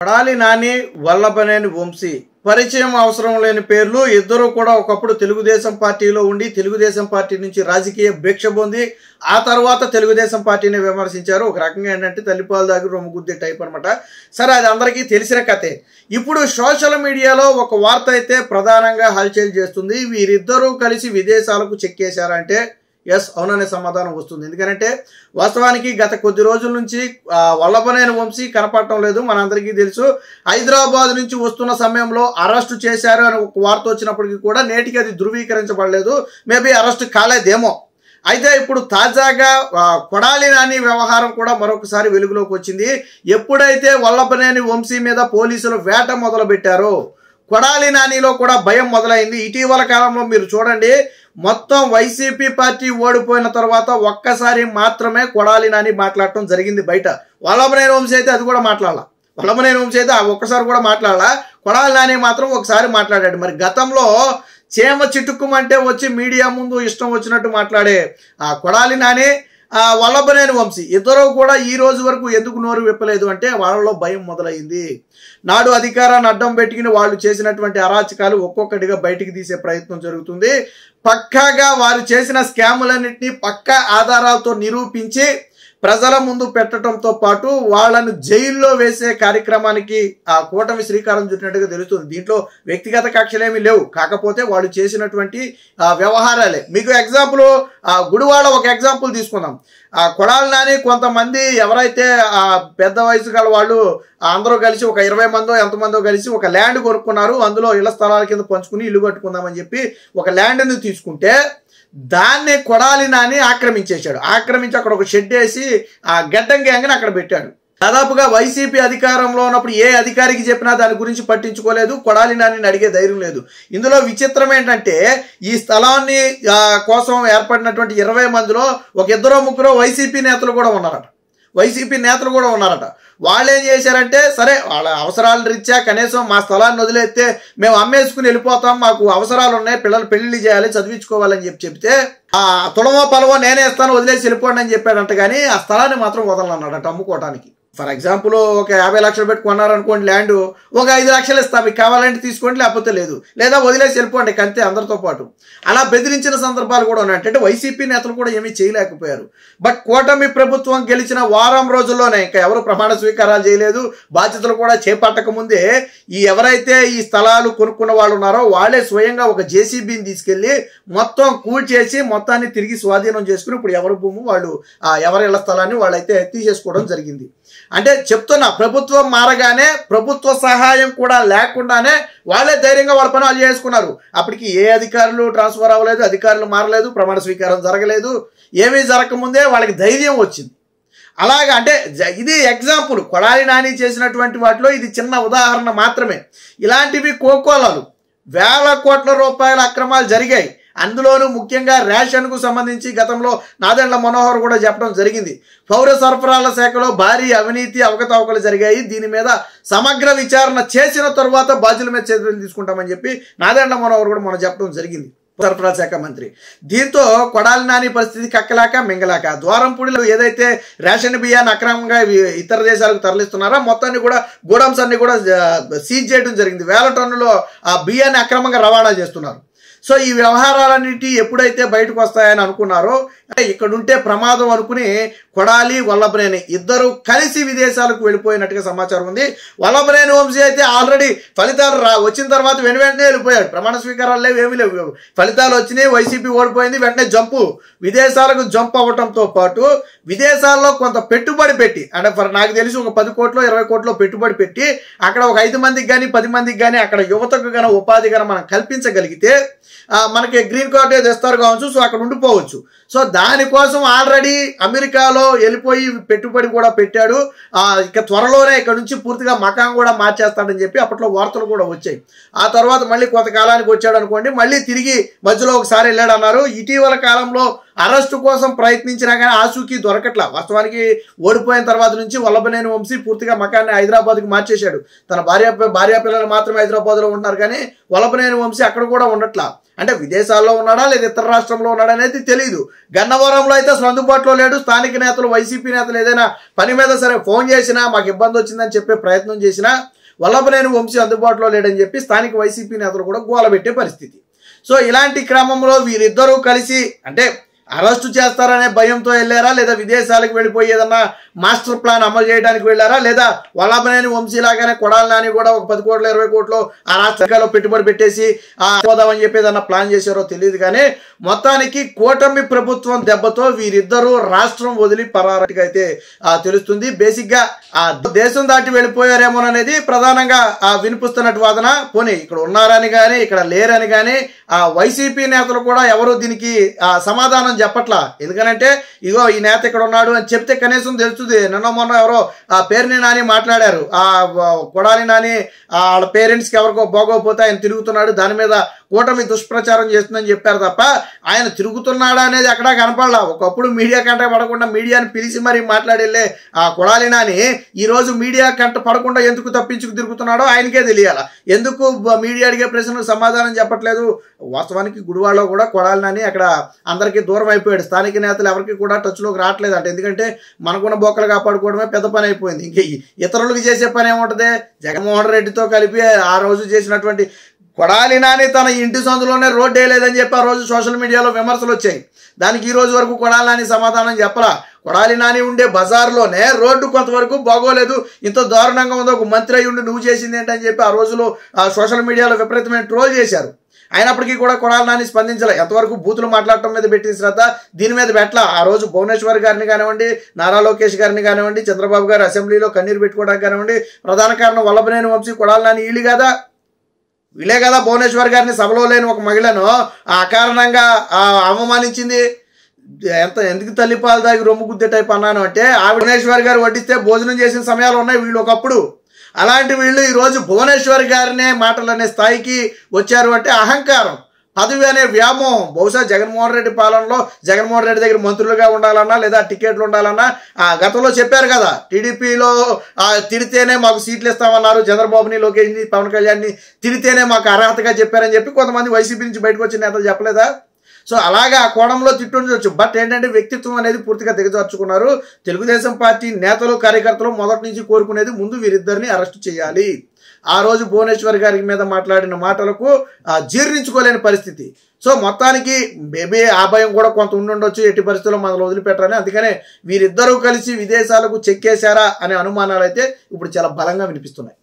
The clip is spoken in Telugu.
కొడాలి నాని వల్లభనేని వంశీ పరిచయం అవసరం లేని పేర్లు. ఇద్దరు కూడా ఒకప్పుడు తెలుగుదేశం పార్టీలో ఉండి తెలుగుదేశం పార్టీ నుంచి రాజకీయ భిక్ష పొంది ఆ తర్వాత తెలుగుదేశం పార్టీని విమర్శించారు. ఒక రకంగా ఏంటంటే తల్లిపాలు దాగి రొమ్ముగుద్దే టైప్ అనమాట. సరే, అది అందరికీ తెలిసిన కథే. ఇప్పుడు సోషల్ మీడియాలో ఒక వార్త అయితే ప్రధానంగా హల్చల్ చేస్తుంది. వీరిద్దరూ కలిసి విదేశాలకు చెక్కేశారంటే ఎస్, అవుననే సమాధానం వస్తుంది. ఎందుకంటే వాస్తవానికి గత కొద్ది రోజుల నుంచి వల్లభనేని వంశీ కనపడటం లేదు. మనందరికీ తెలుసు, హైదరాబాద్ నుంచి వస్తున్న సమయంలో అరెస్టు చేశారు అని ఒక వార్త వచ్చినప్పటికీ కూడా నేటికి అది ధృవీకరించబడలేదు. Maybe arrest కాలేదేమో. అయితే ఇప్పుడు తాజాగా కొడాలి నాని వ్యవహారం కూడా మరొకసారి వెలుగులోకి వచ్చింది. ఎప్పుడైతే వల్లభనేని వంశీ మీద పోలీసులు వేట మొదలు పెట్టారో కొడాలి నానిలో కూడా భయం మొదలైంది. ఇటీవల కాలంలో మీరు చూడండి, మొత్తం వైసీపీ పార్టీ ఓడిపోయిన తర్వాత ఒక్కసారి మాత్రమే కొడాలి నాని మాట్లాడటం జరిగింది బయట. వల్లభనేని వంశీ అయితే అది కూడా మాట్లాడాల. వల్లభనేని వంశీ అయితే ఒక్కసారి కూడా మాట్లాడాల. కొడాలి నాని మాత్రం ఒకసారి మాట్లాడాడు. మరి గతంలో చేమ చిటుక్కుమంటే వచ్చి మీడియా ముందు ఇష్టం వచ్చినట్టు మాట్లాడే కొడాలి నాని, వల్లభనేని వంశీ ఇద్దరు కూడా ఈ రోజు వరకు ఎందుకు నోరు విప్పలేదు అంటే వాళ్ళలో భయం మొదలైంది. నాడు అధికారాన్ని అడ్డం పెట్టుకుని వాళ్ళు చేసినటువంటి అరాచకాలు ఒక్కొక్కటిగా బయటికి తీసే ప్రయత్నం జరుగుతుంది. పక్కాగా వారు చేసిన స్కాములన్నింటినీ పక్కా ఆధారాలతో నిరూపించి ప్రజల ముందు పెట్టడంతో పాటు వాళ్ళను జైల్లో వేసే కార్యక్రమానికి ఆ కూటమి శ్రీకారం చుట్టినట్టుగా తెలుస్తుంది. దీంట్లో వ్యక్తిగత కక్షలేమీ లేవు, కాకపోతే వాళ్ళు చేసినటువంటి వ్యవహారాలే. మీకు ఎగ్జాంపుల్ గుడివాడ ఒక ఎగ్జాంపుల్ తీసుకుందాం. కొడాలి నాని కొంతమంది ఎవరైతే పెద్ద వయసు గల వాళ్ళు అందరూ కలిసి ఒక 20 మందో ఎంతమందో కలిసి ఒక ల్యాండ్ కొనుక్కున్నారు. అందులో ఇళ్ల స్థలాల కింద పంచుకుని ఇల్లు కట్టుకుందామని చెప్పి ఒక ల్యాండ్ని తీసుకుంటే దాన్ని కొడాలి నాని ఆక్రమించేశాడు. ఆక్రమించి అక్కడ ఒక షెడ్ వేసి ఆ గడ్డం గ్యాంగ్ని అక్కడ పెట్టాడు. దాదాపుగా వైసీపీ అధికారంలో ఉన్నప్పుడు ఏ అధికారికి చెప్పినా దాని గురించి పట్టించుకోలేదు. కొడాలి నానిని అడిగే ధైర్యం లేదు. ఇందులో విచిత్రం ఏంటంటే ఈ స్థలాన్ని కోసం ఏర్పడినటువంటి 20 మందిలో ఒక 2-3 వైసీపీ నేతలు కూడా ఉన్నారట. వాళ్ళు ఏం చేశారంటే, సరే వాళ్ళ అవసరాల రీత్యా కనీసం మా స్థలాన్ని వదిలేస్తే మేము అమ్మేసుకుని వెళ్ళిపోతాం, మాకు అవసరాలు ఉన్నాయి, పిల్లలు పెళ్లి చేయాలి, చదివించుకోవాలని చెప్తే తులమో పలవో నేనే ఇస్తాను, వదిలేసి వెళ్ళిపోండి అని చెప్పాడంట. కానీ ఆ స్థలాన్ని మాత్రం వదలన్నాడట అమ్ముకోవటానికి. ఫర్ ఎగ్జాంపుల్ ఒక 50 లక్షలు పెట్టి కొన్నారనుకోండి ల్యాండ్, ఒక 5 లక్షలు ఇస్తాం, మీకు కావాలంటే తీసుకోండి, లేకపోతే లేదు, లేదా వదిలేసి వెళ్ళిపోండి అంతే అందరితో పాటు. అలా బెదిరించిన సందర్భాలు కూడా ఉన్నాయి. అంటే వైసీపీ నేతలు కూడా ఏమీ చేయలేకపోయారు. బట్ కూటమి ప్రభుత్వం గెలిచిన వారం రోజుల్లోనే, ఇంకా ఎవరు ప్రమాణ స్వీకారాలు చేయలేదు, బాధ్యతలు కూడా చేపట్టక ముందే ఎవరైతే ఈ స్థలాలు కొనుక్కున్న వాళ్ళు ఉన్నారో వాళ్ళే స్వయంగా ఒక జేసీబీని తీసుకెళ్లి మొత్తం కూల్చేసి మొత్తాన్ని తిరిగి స్వాధీనం చేసుకుని ఇప్పుడు ఎవరి భూమి వాళ్ళు ఎవరి ఇళ్ల స్థలాన్ని వాళ్ళైతే తీసేసుకోవడం జరిగింది. అంటే చెప్తున్నా, ప్రభుత్వం మారగానే ప్రభుత్వ సహాయం కూడా లేకుండానే వాళ్ళే ధైర్యంగా వాళ్ళ పని వాళ్ళు చేసుకున్నారు. అప్పటికి ఏ అధికారులు ట్రాన్స్ఫర్ అవ్వలేదు, అధికారులు మారలేదు, ప్రమాణ స్వీకారం జరగలేదు, ఏమీ జరగకముందే వాళ్ళకి ధైర్యం వచ్చింది. అలాగా అంటే ఇది ఎగ్జాంపుల్. కొడాలి నాని చేసినటువంటి వాటిలో ఇది చిన్న ఉదాహరణ మాత్రమే. ఇలాంటివి కోకోలాలు వేల కోట్ల రూపాయల అక్రమాలు జరిగాయి. అందులోనూ ముఖ్యంగా రేషన్కు సంబంధించి గతంలో నాదెండ్ల మనోహర్ కూడా చెప్పడం జరిగింది. పౌర సరఫరాల శాఖలో భారీ అవినీతి అవకతవకలు జరిగాయి. దీని మీద సమగ్ర విచారణ చేసిన తరువాత బాధ్యుల మీద చర్యలు తీసుకుంటామని చెప్పి నాదెండ్ల మనోహర్ కూడా మనం చెప్పడం జరిగింది, సరఫరా శాఖ మంత్రి. దీంతో కొడాలి నాని పరిస్థితి కక్కలాక మింగలాక. ద్వారంపూడిలో ఏదైతే రేషన్ బియ్యాన్ని అక్రమంగా ఇతర దేశాలకు తరలిస్తున్నారో మొత్తాన్ని కూడా గోడౌన్స్ అన్ని కూడా సీజ్ చేయడం జరిగింది. 1000 టన్నులు ఆ బియ్యాన్ని అక్రమంగా రవాణా చేస్తున్నారు. సో ఈ వ్యవహారాలన్నిటి ఎప్పుడైతే బయటకు వస్తాయని అనుకున్నారో, ఇక్కడ ఉంటే ప్రమాదం అనుకుని కొడాలి వల్లభనేని ఇద్దరు కలిసి విదేశాలకు వెళ్ళిపోయినట్టుగా సమాచారం ఉంది. వల్లభనేని వంశీ అయితే ఆల్రెడీ ఫలితాలు వచ్చిన తర్వాత వెంటనే వెళ్ళిపోయాడు. ప్రమాణ స్వీకారాలు లేవు, ఏమీ లేవు. ఫలితాలు వచ్చినాయి, వైసీపీ ఓడిపోయింది, వెంటనే విదేశాలకు జంప్ అవ్వటంతో పాటు విదేశాల్లో కొంత పెట్టుబడి పెట్టి, అంటే నాకు తెలిసి ఒక 10 కోట్లు 20 కోట్లు పెట్టుబడి పెట్టి అక్కడ ఒక 5 మందికి కానీ 10 మందికి కానీ అక్కడ యువతకు కానీ ఉపాధి కానీ మనం కల్పించగలిగితే మనకి గ్రీన్ కార్డ్ తెస్తారు కావచ్చు, సో అక్కడ ఉండిపోవచ్చు. సో దానికోసం ఆల్రెడీ అమెరికాలో వెళ్ళిపోయి పెట్టుబడి కూడా పెట్టాడు. ఇక త్వరలోనే ఇక్కడ నుంచి పూర్తిగా మకాం కూడా మార్చేస్తాడని చెప్పి అప్పట్లో వార్తలు కూడా వచ్చాయి. ఆ తర్వాత మళ్ళీ కొంతకాలానికి వచ్చాడు అనుకోండి, మళ్ళీ తిరిగి మధ్యలో ఒకసారి వెళ్ళాడు అన్నారు. ఇటీవల కాలంలో అరెస్టు కోసం ప్రయత్నించినా కానీ ఆచూకీ దొరకట్లా. వాస్తవానికి ఓడిపోయిన తర్వాత నుంచి వల్లభనేని వంశీ పూర్తిగా మకాన్ని హైదరాబాద్కి మార్చేశాడు. తన భార్య పిల్లలు మాత్రమే హైదరాబాద్లో ఉంటున్నారు, కానీ వల్లభనేని వంశీ అక్కడ కూడా ఉండట్లా. అంటే విదేశాల్లో ఉన్నాడా లేదా ఇతర రాష్ట్రంలో ఉన్నాడా అనేది తెలియదు. గన్నవరంలో అయితే అసలు అందుబాటులో లేడు. స్థానిక నేతలు, వైసీపీ నేతలు ఏదైనా పని మీద సరే ఫోన్ చేసినా మాకు ఇబ్బంది వచ్చిందని చెప్పే ప్రయత్నం చేసినా వల్లభనేని వంశీ అందుబాటులో లేడని చెప్పి స్థానిక వైసీపీ నేతలు కూడా గోలబెట్టే పరిస్థితి. సో ఇలాంటి క్రమంలో వీరిద్దరూ కలిసి అంటే అరెస్టు చేస్తారనే భయంతో వెళ్ళారా, లేదా విదేశాలకు వెళ్ళిపోయి ఏదన్నా మాస్టర్ ప్లాన్ అమలు చేయడానికి వెళ్ళారా, లేదా వల్లభనేని వంశీ లాగానే కొడాలి నాని కూడా ఒక 10 కోట్లు 20 కోట్లు ఆ రాష్ట్రాల్లో పెట్టుబడి పెట్టేసి పోదామని చెప్పి ఏదన్నా ప్లాన్ చేశారో తెలియదు. కానీ మొత్తానికి కూటమి ప్రభుత్వం దెబ్బతో వీరిద్దరూ రాష్ట్రం వదిలి పరారట్టుగా అయితే తెలుస్తుంది. బేసిక్ గా ఆ దేశం దాటి వెళ్ళిపోయారేమోననేది ప్రధానంగా వినిపిస్తున్నట్టు వాదన. పోనీ ఇక్కడ ఉన్నారని కానీ ఇక్కడ లేరని కానీ ఆ వైసీపీ నేతలు కూడా ఎవరు దీనికి సమాధానం చెప్పట్లా. ఎందుకనంటే ఇగో ఈ నేత ఇక్కడ ఉన్నాడు అని చెప్తే కనీసం తెలుస్తుంది. నిన్న మొన్న ఎవరో పేరుని నాని మాట్లాడారు, కొడాలి నాని వాళ్ళ పేరెంట్స్ కి ఎవరికో బాగోపోతే ఆయన తిరుగుతున్నాడు, దాని మీద కూటమి దుష్ప్రచారం చేస్తుందని చెప్పారు తప్ప ఆయన తిరుగుతున్నాడా అనేది ఎక్కడా కనపడలా. ఒకప్పుడు మీడియా కంట పడకుండా మీడియాని పిలిచి మరీ మాట్లాడేళ్ళే కొడాలి నాని ఈ రోజు మీడియా కంట పడకుండా ఎందుకు తప్పించుకు తిరుగుతున్నాడో ఆయనకే తెలియాల. ఎందుకు మీడియా అడిగే ప్రశ్నలకు సమాధానం చెప్పట్లేదు. వాస్తవానికి గుడివాడలో కూడా కొడాలి నాని అక్కడ అందరికీ దూరం అయిపోయాడు. స్థానిక నేతలు ఎవరికి కూడా టచ్లోకి రావట్లేదు అంటే, ఎందుకంటే మనకున్న బొక్కలు కాపాడుకోవడమే పెద్ద పని అయిపోయింది. ఇంక ఇతరులకు చేసే పని ఏముంటుంది? జగన్మోహన్ రెడ్డితో కలిపి ఆ రోజు చేసినటువంటి కొడాలి నాని తన ఇంటి సందులోనే రోడ్డు వేయలేదని చెప్పి ఆ రోజు సోషల్ మీడియాలో విమర్శలు వచ్చాయి. దానికి ఈ రోజు వరకు కొడాలి నాని సమాధానం చెప్పరా. కొడాలి నాని ఉండే బజార్లోనే రోడ్డు కొంతవరకు బాగోలేదు, ఇంత దారుణంగా ఉందో, ఒక మంత్రి అయ్యి ఉండి నువ్వు చేసింది ఏంటని చెప్పి ఆ రోజులో సోషల్ మీడియాలో విపరీతమైన ట్రోల్ చేశారు. అయినప్పటికీ కూడా కొడాలి నాని స్పందించలే. ఎంతవరకు బూతులు మాట్లాడటం మీద పెట్టిన శ్రద్ధ దీని మీద పెట్టలా. ఆ రోజు భువనేశ్వర్ గారిని కానివ్వండి, నారా లోకేష్ గారిని కానివ్వండి, చంద్రబాబు గారు అసెంబ్లీలో కన్నీరు పెట్టుకోవడానికి కానివ్వండి, ప్రధాన కారణం వల్లభనేని వంశీ, కొడాలి నాని వీళ్ళే కదా భువనేశ్వర్ గారిని సభలో లేని ఒక మహిళను అకారణంగా అవమానించింది. ఎందుకు తల్లిపాలు దాగి రొమ్ము గుద్దే టైప్ అన్నాను అంటే, భువనేశ్వర్ గారు వడ్డిస్తే భోజనం చేసిన సమయాలు ఉన్నాయి వీళ్ళు ఒకప్పుడు. అలాంటి వీళ్ళు ఈరోజు భువనేశ్వర్ గారినే మాటలు అనే స్థాయికి వచ్చారు అంటే అహంకారం, పదవి అనే వ్యామోహం. బహుశా జగన్మోహన్ రెడ్డి పాలనలో జగన్మోహన్ రెడ్డి దగ్గర మంత్రులుగా ఉండాలన్నా లేదా టికెట్లు ఉండాలన్నా గతంలో చెప్పారు కదా, టీడీపీలో తిడితేనే మాకు సీట్లు ఇస్తామన్నారు, చంద్రబాబుని, లోకేష్ని, పవన్ కళ్యాణ్ని తిడితేనే మాకు అర్హతగా చెప్పారని చెప్పి కొంతమంది వైసీపీ నుంచి బయటకు వచ్చిన నేతలు చెప్పలేదా? సో అలాగా ఆ కోణంలో తిట్టుండొచ్చు. బట్ ఏంటంటే వ్యక్తిత్వం అనేది పూర్తిగా దిగజార్చుకున్నారు. తెలుగుదేశం పార్టీ నేతలు, కార్యకర్తలు మొదటి నుంచి కోరుకునేది ముందు వీరిద్దరిని అరెస్ట్ చేయాలి. ఆ రోజు భువనేశ్వర్ గారి మీద మాట్లాడిన మాటలకు జీర్ణించుకోలేని పరిస్థితి. సో మొత్తానికి మేబీ ఆ భయం కూడా కొంత ఉండుండొచ్చు, ఎట్టి పరిస్థితుల్లో మనల్ని వదిలిపెట్టాలని. అందుకనే వీరిద్దరూ కలిసి విదేశాలకు చెక్కేశారా అనే అనుమానాలు అయితే ఇప్పుడు చాలా బలంగా వినిపిస్తున్నాయి.